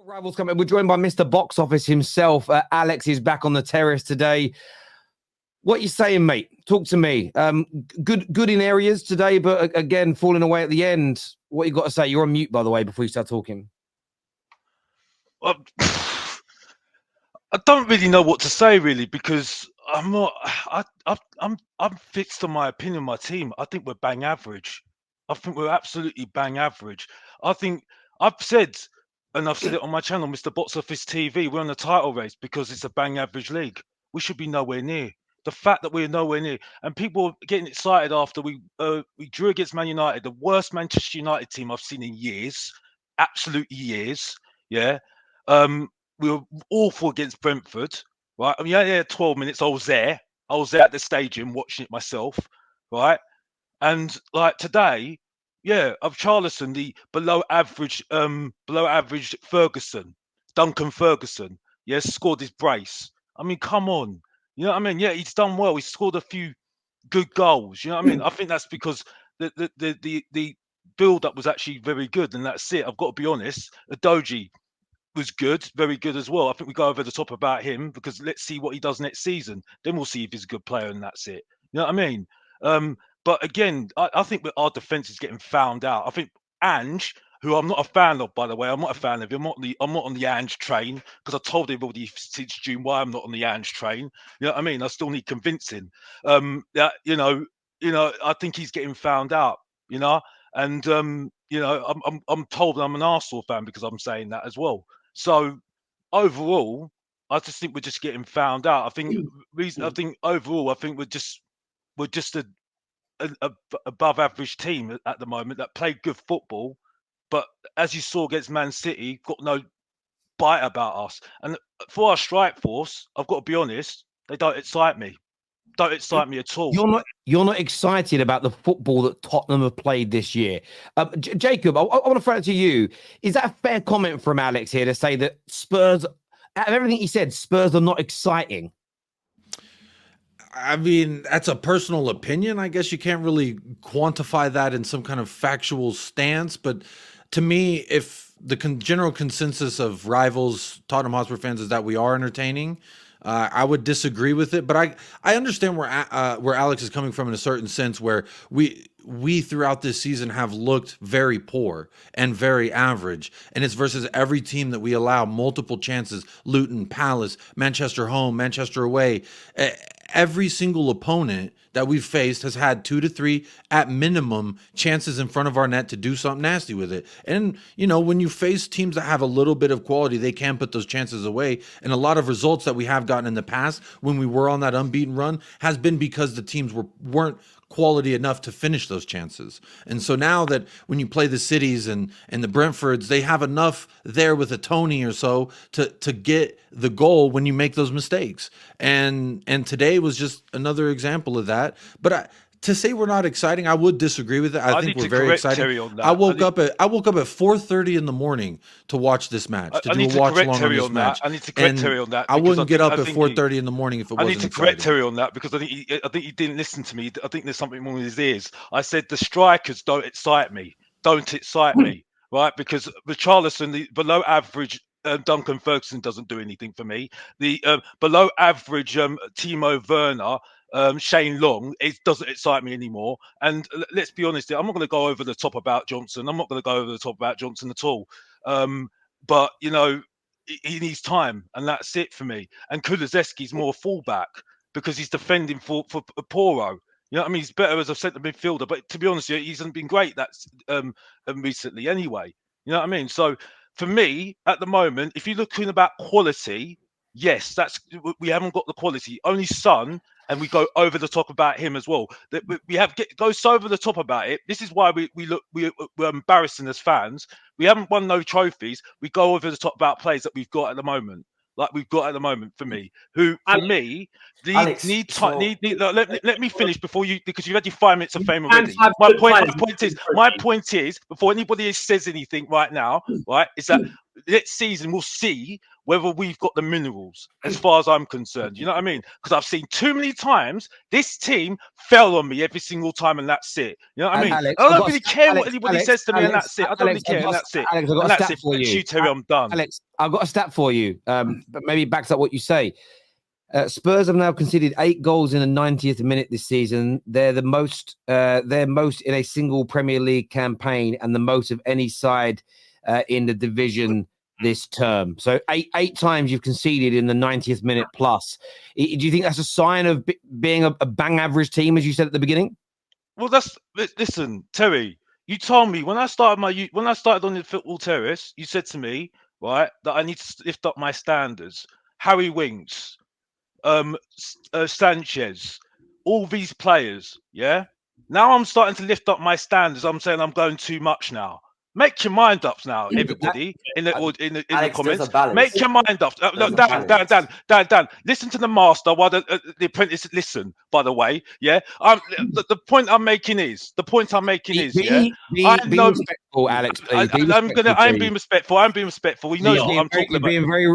Rivals coming. We're joined by Mr. Box Office himself. Alex is back on the terrace today. What you saying, mate? Talk to me. Good in areas today, but again, falling away at the end. What you got to say? You're on mute, by the way, before you start talking. I don't really know what to say, really, because I'm not. I'm fixed on my opinion of my team. I think we're bang average. I think we're absolutely bang average. I think I've said, and I've said it on my channel, Mr. Box Office TV, we're on the title race because it's a bang average league. We should be nowhere near. The fact that we're nowhere near, and people are getting excited after we drew against Man United, the worst Manchester United team I've seen in years, absolute years. Yeah, we were awful against Brentford, right? I mean, yeah, 12 minutes. I was there at the stadium watching it myself, right? And like today, yeah, of Charlison, the below average Ferguson, Duncan Ferguson, yes, scored his brace. I mean, come on. You know what I mean? Yeah, he's done well. He scored a few good goals. You know what I mean? I think that's because the build up was actually very good, and that's it. I've got to be honest. Adoji was good, very good as well. I think we go over the top about him because let's see what he does next season. Then we'll see if he's a good player, and that's it. You know what I mean? But again, I think our defense is getting found out. I think Ange, who I'm not a fan of, by the way, I'm not a fan of him. I'm not on the Ange train because I told everybody since June why I'm not on the Ange train. You know what I mean? I still need convincing. That I think he's getting found out. You know, and I'm told I'm an Arsenal fan because I'm saying that as well. So overall, I just think we're just getting found out. I think overall, I think we're just a above average team at the moment that play good football, but as you saw against Man City, got no bite about us. And for our strike force, I've got to be honest, they don't excite me. Don't excite me at all. You're not excited about the football that Tottenham have played this year. Jacob, I want to throw it to you. Is that a fair comment from Alex here to say that Spurs, out of everything he said, Spurs are not exciting? I mean, that's a personal opinion. I guess you can't really quantify that in some kind of factual stance. But to me, if the general consensus of Rivals, Tottenham Hotspur fans is that we are entertaining, I would disagree with it. But I understand where Alex is coming from in a certain sense, where we throughout this season have looked very poor and very average, and it's versus every team that we allow multiple chances. Luton, Palace, Manchester home, Manchester away. Every single opponent that we've faced has had 2 to 3 at minimum chances in front of our net to do something nasty with it. And, when you face teams that have a little bit of quality, they can put those chances away. And a lot of results that we have gotten in the past when we were on that unbeaten run has been because the teams weren't quality enough to finish those chances. And so now that when you play the Cities and the Brentfords, they have enough there with a Tony or so to get the goal when you make those mistakes. And today was just another example of that. But to say we're not exciting, I would disagree with it. I think we're very exciting. I woke up at 4:30 in the morning to watch this match. To do a watch along on this match. I need to correct Terry on that. I wouldn't get up at 4:30 in the morning if it wasn't exciting. I need to correct Terry on that because I think he didn't listen to me. I think there's something wrong with his ears. I said the strikers don't excite me. Right? Because Richarlison, the below average Duncan Ferguson doesn't do anything for me. The below average Timo Werner, Shane Long, it doesn't excite me anymore. And let's be honest, I'm not going to go over the top about Johnson. I'm not going to go over the top about Johnson at all. But he needs time, and that's it for me. And Kulusevski's more fullback because he's defending for Poro. You know what I mean? He's better as a centre midfielder, but to be honest, he hasn't been great that's recently anyway. You know what I mean? So for me, at the moment, if you're looking about quality, yes, we haven't got the quality. Only Son, and we go over the top about him as well. That we go so over the top about it. This is why we're embarrassing as fans. We haven't won no trophies. We go over the top about players that we've got at the moment. Like we've got at the moment for me, who for me need time. Let me finish before you, because you've had your 5 minutes of fame already. My point is, before anybody says anything right now, right, is that next season we'll see whether we've got the minerals, as far as I'm concerned. You know what I mean? Because I've seen too many times this team fell on me every single time, and that's it. You know what I mean? Alex, I don't really care what anybody says to me, and Alex, that's it. I don't really care, and that's it. Alex, I've got And a that's stat it. for Thank you. you, Terry. I'm done. Alex, I've got a stat for you, but maybe it backs up what you say. Spurs have now conceded 8 goals in the 90th minute this season. They're most in a single Premier League campaign, and the most of any side in the division this term. So eight times you've conceded in the 90th minute plus. Do you think that's a sign of being a bang average team, as you said at the beginning? Well, listen, Terry. You told me when I started on the football terrace, you said to me, right, that I need to lift up my standards. Harry Winks, Sanchez, all these players, yeah. Now I'm starting to lift up my standards. I'm saying I'm going too much now. Make your mind up now, everybody in the Alex, comments. balance. Make your mind up. There's Dan. Listen to the master while the apprentice listen. By the way, yeah. The point I'm making is yeah. Be respectful, Alex. Please. I'm being respectful. I'm being respectful. He knows what I'm talking about. Being very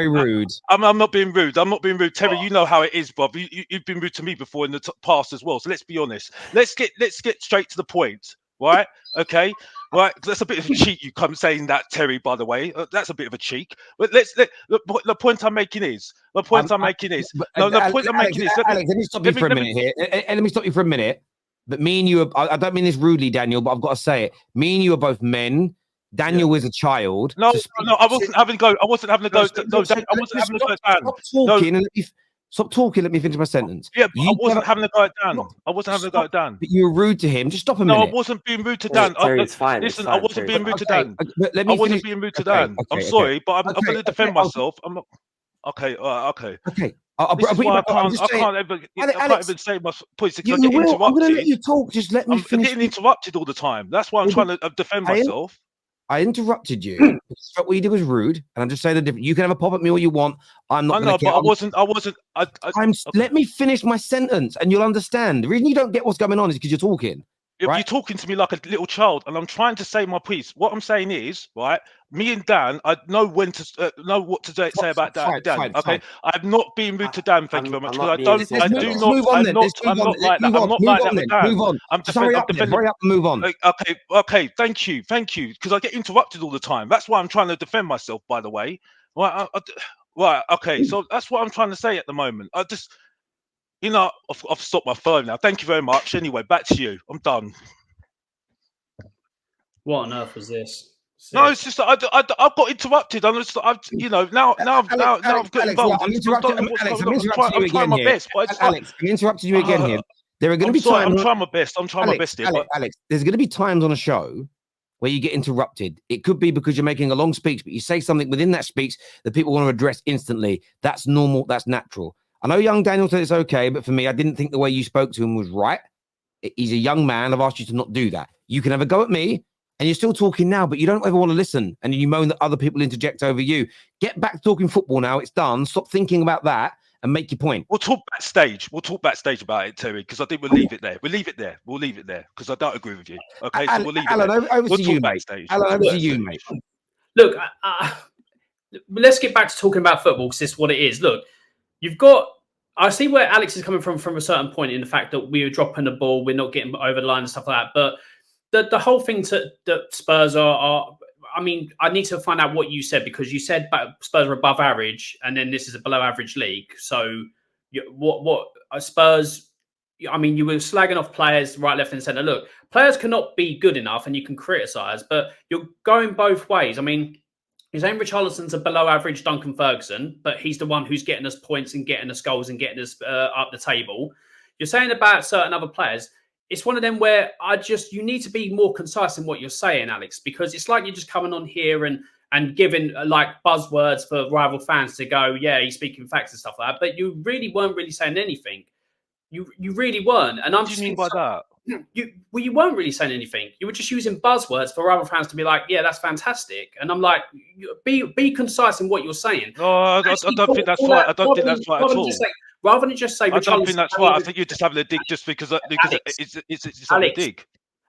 rude. I'm not being rude. I'm not being rude. Terry, you know how it is, Bob. You've been rude to me before in the past as well. So let's be honest. Let's get straight to the point, right? Okay, right. That's a bit of a cheat. You come saying that, Terry. By the way, that's a bit of a cheat. But the point I'm making is. Alex, let me stop you for a minute here. Let me stop you for a minute. But me and you, I don't mean this rudely, Daniel, but I've got to say it. Me and you are both men. Daniel was a child. No, I wasn't having a go. I wasn't having a go. Stop talking. Let me finish my sentence. Yeah, but I wasn't having a go at Dan. I wasn't having a go at Dan. But you were rude to him. Just stop a minute. No, I wasn't being rude to Dan. Terry, fine. Listen, I wasn't being rude to Dan. I wasn't being rude to Dan. I'm sorry, but I'm going to defend myself. I'm not. Okay. Okay. Okay. I can't even say my points because I get interrupted. I'm going to let you talk. Just let me finish. I'm getting interrupted all the time. That's why I'm trying to defend myself. I interrupted you because what you did was rude, and I'm just saying the difference. You can have a pop at me all you want. I'm not. I know, but I wasn't. Let me finish my sentence, and you'll understand. The reason you don't get what's going on is because you're talking. Right? You're talking to me like a little child, and I'm trying to say my piece. What I'm saying is, right? Me and Dan, I know when to know what to say about Dan. Dan, okay? I'm not being rude to Dan. Thank you very much. Because I'm not like that. I'm not like that with Dan. Move on. Hurry up and move on. Okay. Thank you. Because I get interrupted all the time. That's why I'm trying to defend myself. By the way, right? Right. Okay. So that's what I'm trying to say at the moment. I just. I've stopped my phone now. Thank you very much. Anyway, back to you. I'm done. What on earth was this? No, it's just I got interrupted. Now I've got involved. I'm interrupting you again here. Alex, I'm interrupting you again here. There are going to be times. I'm trying my best. Alex, there's going to be times on a show where you get interrupted. It could be because you're making a long speech, but you say something within that speech that people want to address instantly. That's normal. That's natural. I know young Daniel said it's okay, but for me, I didn't think the way you spoke to him was right. He's a young man. I've asked you to not do that. You can have a go at me, and you're still talking now, but you don't ever want to listen, and you moan that other people interject over you. Get back to talking football now. It's done. Stop thinking about that and make your point. We'll talk backstage. About it, Terry, because I think we'll leave it there. We'll leave it there because I don't agree with you. Okay, so we'll leave it there. Over to you, mate. Look, let's get back to talking about football because it's what it is. Look. I see where Alex is coming from a certain point in the fact that we were dropping the ball, we're not getting over the line and stuff like that. But the whole thing that Spurs are, I mean, I need to find out what you said because you said Spurs are above average and then this is a below average league. So what Spurs, I mean, you were slagging off players right, left and centre. Look, players cannot be good enough and you can criticise, but you're going both ways. I mean, you're saying Richarlison's a below average Duncan Ferguson, but he's the one who's getting us points and getting us goals and getting us up the table. You're saying about certain other players. It's one of them where you need to be more concise in what you're saying, Alex, because it's like you're just coming on here and giving like buzzwords for rival fans to go, yeah, he's speaking facts and stuff like that. But you really weren't really saying anything. You really weren't. And what do you mean by that? You weren't really saying anything. You were just using buzzwords for rival fans to be like, yeah, that's fantastic. And I'm like, be concise in what you're saying. No, I don't think that's right. I don't think that's right at all. Rather than just say, I don't think that's right. I think you're just having a dig just because it's having a dig.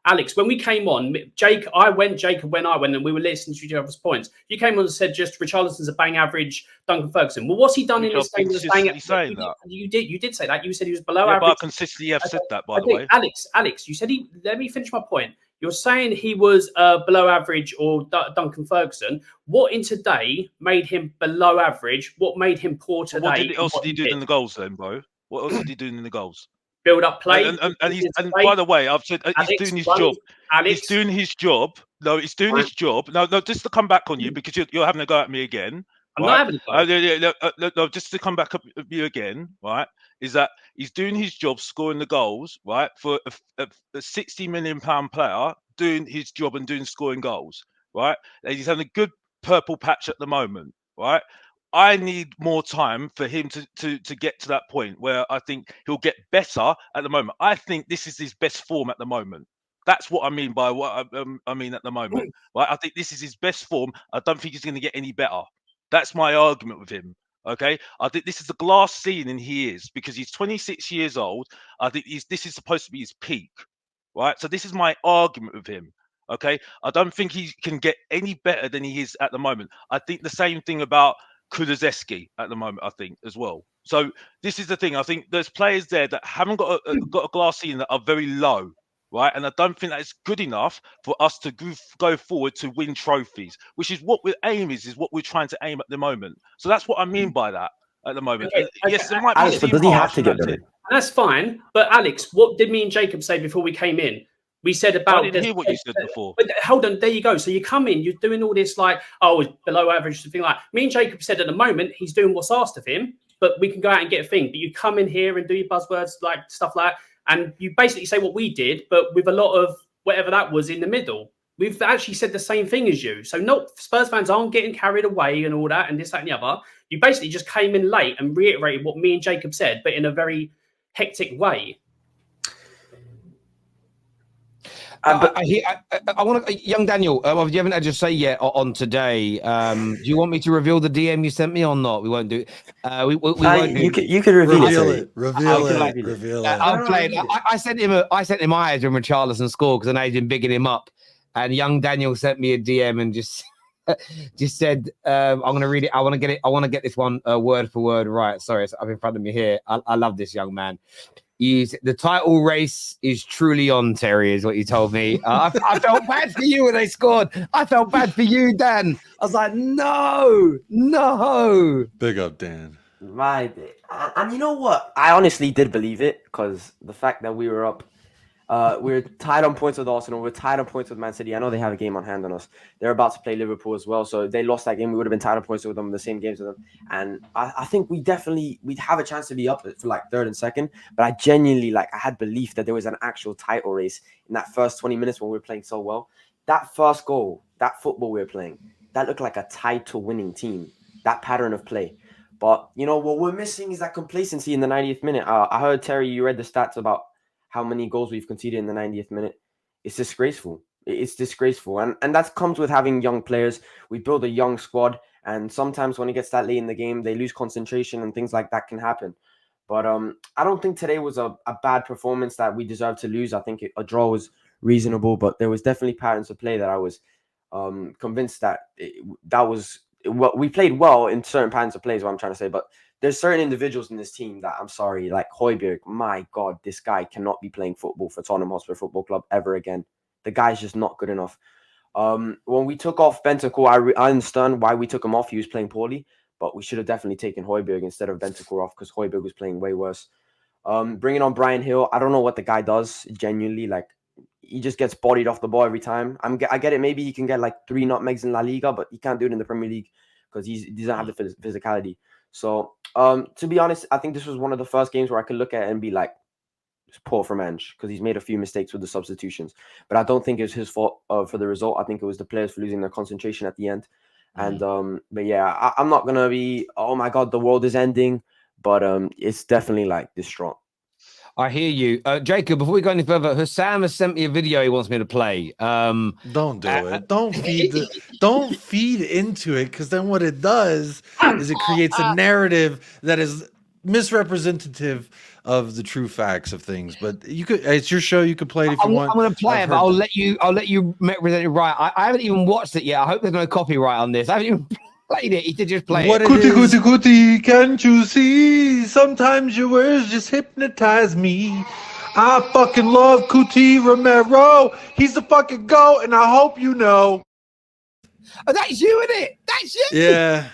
Alex, when we came on, Jacob went, and we were listening to each other's points. You came on and said just Richarlison's a bang average Duncan Ferguson. Well, what's he done in this game? Saying that. You did say that. You said he was below Yeah, average. but I consistently have said that, by the way. Alex, you said let me finish my point. You're saying he was below average or Duncan Ferguson. What in today made him below average? What made him poor today? What else did he do in the goals then, bro? What else did he do in the goals? Build up play. And by the way, I've said he's doing his job. Alex, he's doing his job. No, he's doing his job. No, just to come back on you because you're having a go at me again. I'm not having a go. No, just to come back up at you again, right? Is that he's doing his job, scoring the goals, right? For a £60 million player doing his job and scoring goals, right? And he's having a good purple patch at the moment, right? I need more time for him to get to that point where I think he'll get better at the moment. I think this is his best form at the moment. That's what I mean by what I mean at the moment. Right? I think this is his best form. I don't think he's going to get any better. That's my argument with him. Okay, I think this is the glass ceiling he is because he's 26 years old. I think this is supposed to be his peak, right? So this is my argument with him. Okay, I don't think he can get any better than he is at the moment. I think the same thing about Kulusevski at the moment, I think, as well. So this is the thing. I think there's players there that haven't got a glass ceiling that are very low, right? And I don't think that it's good enough for us to go forward to win trophies, which is what is what we're trying to aim at the moment. So that's what I mean by that at the moment. Okay, yes, it might be. Alex, but does he have to get better? That's fine. But Alex, what did me and Jacob say before we came in? We said about. I didn't hear what you said before. But hold on, there you go. So you come in, you're doing all this like, oh, it's below average, something like. Me and Jacob said at the moment he's doing what's asked of him, but we can go out and get a thing. But you come in here and do your buzzwords like stuff like, and you basically say what we did, but with a lot of whatever that was in the middle. We've actually said the same thing as you. So Spurs fans aren't getting carried away and all that and this, that, and the other. You basically just came in late and reiterated what me and Jacob said, but in a very hectic way. I want to, young Daniel. You haven't had your say yet on today. Do you want me to reveal the DM you sent me or not? We won't do it. We won't. You can reveal it. Reveal it. I'm playing. I sent him eyes when Richarlison scored because I know he's been bigging him up. And young Daniel sent me a DM and just said, "I'm going to read it. I want to get it. I want to get this one word for word right." Sorry, it's up in front of me here. I love this young man. The title race is truly on, Terry, is what you told me. I felt bad for you when they scored. I felt bad for you, Dan. I was like, no. Big up, Dan. And you know what? I honestly did believe it because the fact that we were up, we were tied on points with Arsenal. We're tied on points with Man City. I know they have a game on hand on us. They're about to play Liverpool as well. So if they lost that game, we would have been tied on points with them, the same games with them. And I think we'd have a chance to be up for like third and second. But I genuinely, I had belief that there was an actual title race in that first 20 minutes when we were playing so well. That first goal, that football we were playing, that looked like a title-winning team. That pattern of play. But, what we're missing is that complacency in the 90th minute. I heard, Terry, you read the stats about how many goals we've conceded in the 90th minute. It's disgraceful. It's disgraceful. And that comes with having young players. We build a young squad. And sometimes when it gets that late in the game, they lose concentration and things like that can happen. But I don't think today was a bad performance that we deserved to lose. I think a draw was reasonable, but there was definitely patterns of play that I was convinced that we played well in certain patterns of play is what I'm trying to say. But there's certain individuals in this team that I'm sorry, like Højbjerg. My God, this guy cannot be playing football for Tottenham Hotspur Football Club ever again. The guy's just not good enough. When we took off Bentancur, I understand why we took him off. He was playing poorly, but we should have definitely taken Højbjerg instead of Bentancur off because Højbjerg was playing way worse. Bringing on Brian Hill, I don't know what the guy does genuinely. He just gets bodied off the ball every time. I get it. Maybe he can get 3 nutmegs in La Liga, but he can't do it in the Premier League because he doesn't have the physicality. So, to be honest, I think this was one of the first games where I could look at it and be like, it's poor from Ange because he's made a few mistakes with the substitutions. But I don't think it was his fault for the result. I think it was the players for losing their concentration at the end. And but yeah, I'm not gonna be, oh my God, the world is ending. But it's definitely distraught. I hear you, Jacob. Before we go any further, Hussam has sent me a video he wants me to play. Don't do it. Don't feed into it because then what it does is it creates a narrative that is misrepresentative of the true facts of things. But you could, it's your show. You could play it if you want. I'm going to play I've it, but heard I'll that. let you represent it right. I haven't even watched it yet. I hope there's no copyright on this. I haven't even played it. He did just play What it. it is- Cootie, can't you see? Sometimes your words just hypnotize me. I fucking love Cootie Romero. He's the fucking GOAT, and I hope you know. Oh, that's you, isn't it? That's you. Yeah.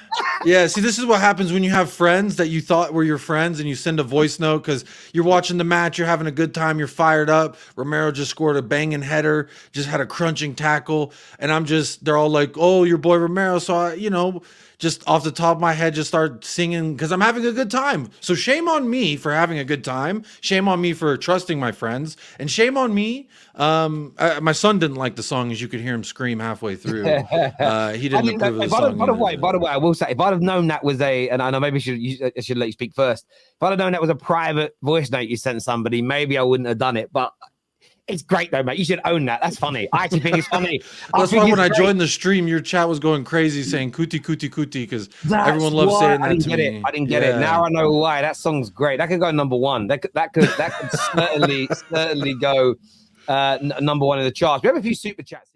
Yeah. See, this is what happens when you have friends that you thought were your friends and you send a voice note because you're watching the match, you're having a good time, you're fired up. Romero just scored a banging header, just had a crunching tackle. And they're all like, oh, your boy Romero. So, just off the top of my head, just start singing because I'm having a good time. So shame on me for having a good time. Shame on me for trusting my friends. And shame on me. My son didn't like the song, as you could hear him scream halfway through. He didn't approve of the song. By the way, I will say, if I'd have known that was and I know maybe I should let you speak first. If I'd have known that was a private voice note you sent somebody, maybe I wouldn't have done it. But it's great though, mate. You should own that. That's funny. I actually think it's funny. That's why when I joined the stream, your chat was going crazy saying "cootie, cootie, cootie" because everyone loves saying that to me. I didn't get it. Now I know why. That song's great. That could go number one. That could certainly go number one in the charts. We have a few super chats.